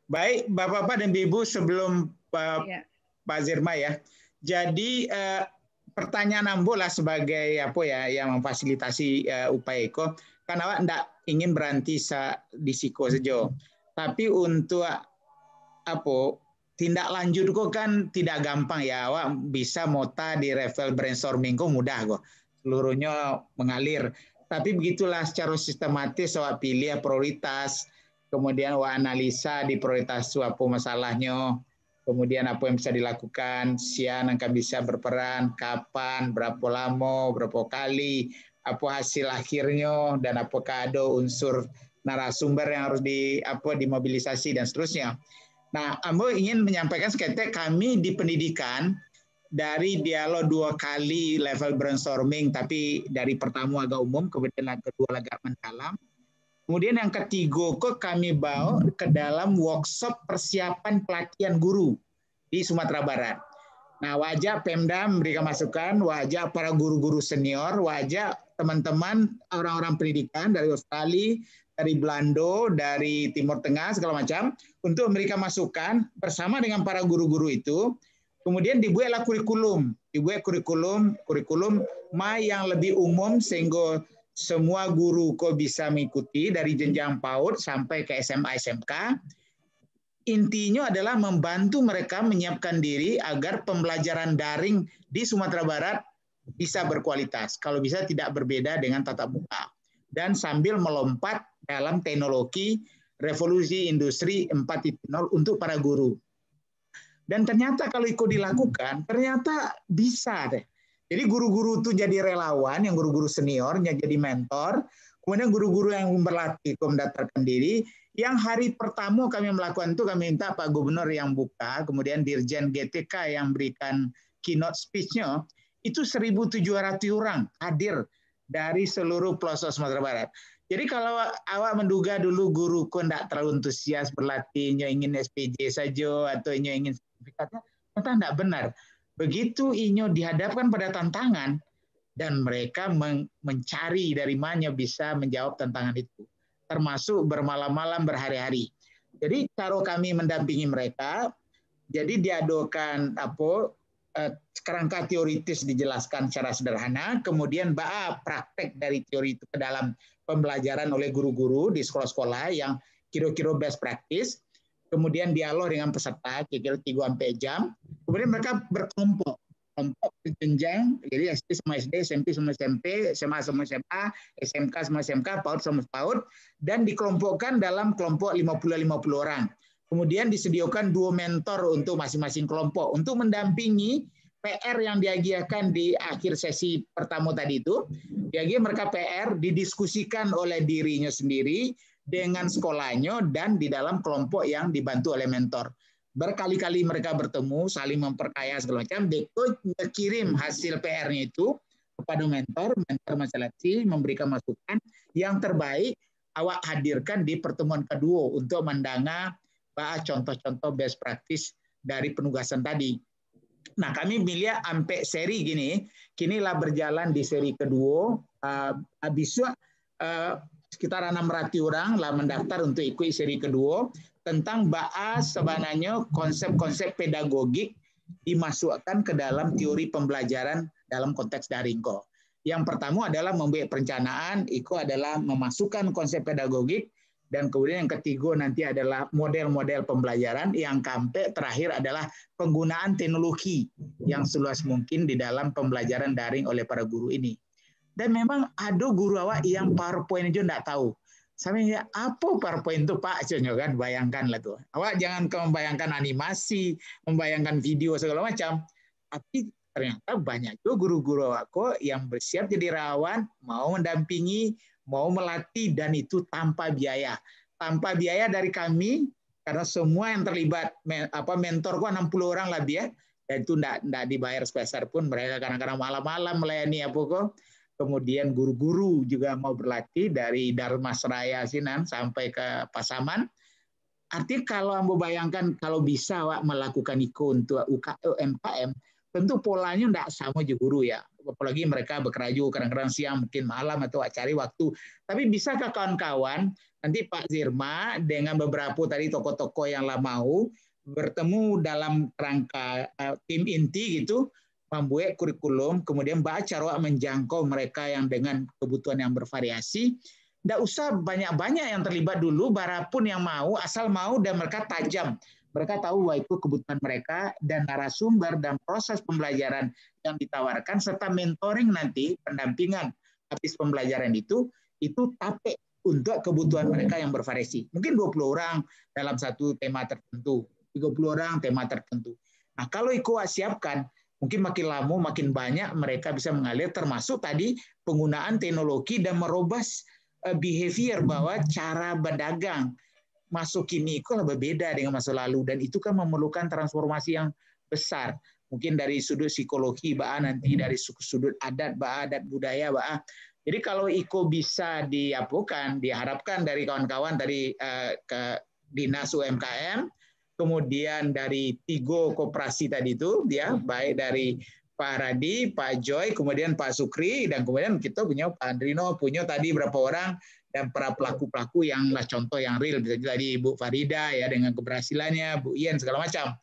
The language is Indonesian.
Baik, Bapak-bapak dan Ibu, sebelum Pak Zirma ya. Jadi pertanyaan Ambo lah sebagai apa ya yang memfasilitasi upaya Eko, kan awak tidak ingin berhenti di Siko saja. Tapi untuk apa tindak lanjut kok kan tidak gampang ya. Awak bisa mota di level brainstorming kok mudah kok. Seluruhnya mengalir. Tapi begitulah secara sistematis awak pilih prioritas, kemudian awak analisa di prioritas apa masalahnya, kemudian apa yang bisa dilakukan, siapa yang bisa berperan, kapan, berapa lama, berapa kali, apa hasil akhirnya, dan apakah ada unsur narasumber yang harus dimobilisasi dan seterusnya. Nah, Ambo ingin menyampaikan seketik kami di pendidikan dari dialog 2 kali level brainstorming, tapi dari pertama agak umum, kemudian yang kedua agak mendalam. Kemudian yang ketiga kok kami bawa ke dalam workshop persiapan pelatihan guru di Sumatera Barat. Nah, wajah Pemda memberikan masukan, wajah para guru-guru senior, wajah teman-teman orang-orang pendidikan dari Australia, dari Belanda, dari Timur Tengah, segala macam, untuk memberikan masukan bersama dengan para guru-guru itu. Kemudian dibuatlah kurikulum, kurikulum yang lebih umum sehingga semua guru kok bisa mengikuti dari jenjang PAUD sampai ke SMA SMK. Intinya adalah membantu mereka menyiapkan diri agar pembelajaran daring di Sumatera Barat bisa berkualitas. Kalau bisa tidak berbeda dengan tatap muka. Dan sambil melompat dalam teknologi revolusi industri 4.0 untuk para guru. Dan ternyata kalau ikut dilakukan, ternyata bisa deh. Jadi guru-guru itu jadi relawan, yang guru-guru seniornya jadi mentor, kemudian guru-guru yang berlatih mendaftarkan diri. Yang hari pertama kami melakukan itu kami minta Pak Gubernur yang buka, kemudian Dirjen GTK yang berikan keynote speech-nya, itu 1.700 orang hadir dari seluruh pelosok Sumatera Barat. Jadi kalau awak menduga dulu guru kok tidak terlalu antusias berlatihnya, ingin SPJ saja atau ingin sertifikatnya, ternyata tidak benar. Begitu Inyo dihadapkan pada tantangan dan mereka mencari dari mana bisa menjawab tantangan itu, termasuk bermalam-malam berhari-hari. Jadi cara kami mendampingi mereka, jadi diadakan kerangka teoritis dijelaskan secara sederhana, kemudian praktek dari teori itu ke dalam pembelajaran oleh guru-guru di sekolah-sekolah yang kira-kira best practice. Kemudian dialog dengan peserta, kira-kira 3-4 jam. Kemudian mereka berkelompok, berjenjang, jadi SD sama SD, SMP sama SMP, SMA sama SMA, SMK sama SMK, PAUD sama PAUD, dan dikelompokkan dalam kelompok 50-50 orang. Kemudian disediakan 2 mentor untuk masing-masing kelompok, untuk mendampingi PR yang diagiakan di akhir sesi pertama tadi itu. Mereka PR didiskusikan oleh dirinya sendiri, dengan sekolahnya dan di dalam kelompok yang dibantu oleh mentor. Berkali-kali mereka bertemu, saling memperkaya segala macam. Deko kirim hasil PR-nya itu kepada mentor seleksi, memberikan masukan yang terbaik awak hadirkan di pertemuan kedua untuk mendengar contoh-contoh best practice dari penugasan tadi. Nah, kami milih sampai seri gini, kinilah berjalan di seri kedua, sekitar 600 orang lah mendaftar untuk ikut seri kedua tentang bahas sebenarnya konsep-konsep pedagogik dimasukkan ke dalam teori pembelajaran dalam konteks daring kok. Yang pertama adalah membuat perencanaan, itu adalah memasukkan konsep pedagogik, dan kemudian yang ketiga nanti adalah model-model pembelajaran, yang keempat terakhir adalah penggunaan teknologi yang seluas mungkin di dalam pembelajaran daring oleh para guru ini. Dan memang ada guru awak yang PowerPoint aja enggak tahu. Saya apa PowerPoint itu Pak? Kan bayangkanlah tuh. Awak jangan membayangkan animasi, membayangkan video segala macam. Tapi ternyata banyak juga guru-guru awak kok yang bersiap jadi relawan, mau mendampingi, mau melatih, dan itu tanpa biaya. Tanpa biaya dari kami, karena semua yang terlibat, mentor kok 60 orang lebih ya, dan itu enggak dibayar sepeser pun. Mereka kadang-kadang malam-malam melayani kok. Kemudian guru-guru juga mau berlatih dari Darmasraya Sinan sampai ke Pasaman. Artinya kalau Ambo bayangkan kalau bisa melakukan itu untuk UMKM, tentu polanya tidak sama juga guru ya. apalagi mereka bekerja kadang-kadang siang, mungkin malam atau cari waktu. Tapi bisakah kawan-kawan nanti Pak Zirma dengan beberapa tadi tokoh-tokoh yang lah mau bertemu dalam rangka tim inti gitu, membuat kurikulum, kemudian baca menjangkau mereka yang dengan kebutuhan yang bervariasi. Tidak usah banyak-banyak yang terlibat dulu, barapun yang mau, asal mau dan mereka tajam. Mereka tahu bahwa itu kebutuhan mereka dan narasumber dan proses pembelajaran yang ditawarkan serta mentoring nanti pendampingan habis pembelajaran itu tape untuk kebutuhan mereka yang bervariasi. Mungkin 20 orang dalam satu tema tertentu, 30 orang tema tertentu. Nah, kalau IKO siapkan, mungkin makin lama makin banyak mereka bisa mengalir, termasuk tadi penggunaan teknologi dan merubah behavior bahwa cara berdagang masuk kini kok berbeda dengan masa lalu, dan itu kan memerlukan transformasi yang besar. Mungkin dari sudut psikologi, nanti dari sudut adat, adat budaya. Jadi kalau IKO bisa diharapkan dari kawan-kawan dari ke Dinas UMKM, kemudian dari Tigo Koperasi tadi itu, ya, baik dari Pak Radi, Pak Joy, kemudian Pak Sukri, dan kemudian kita punya Pak Andrino, punya tadi berapa orang, dan para pelaku-pelaku yang contoh yang real, bisa tadi Bu Farida ya dengan keberhasilannya, Bu Ian segala macam.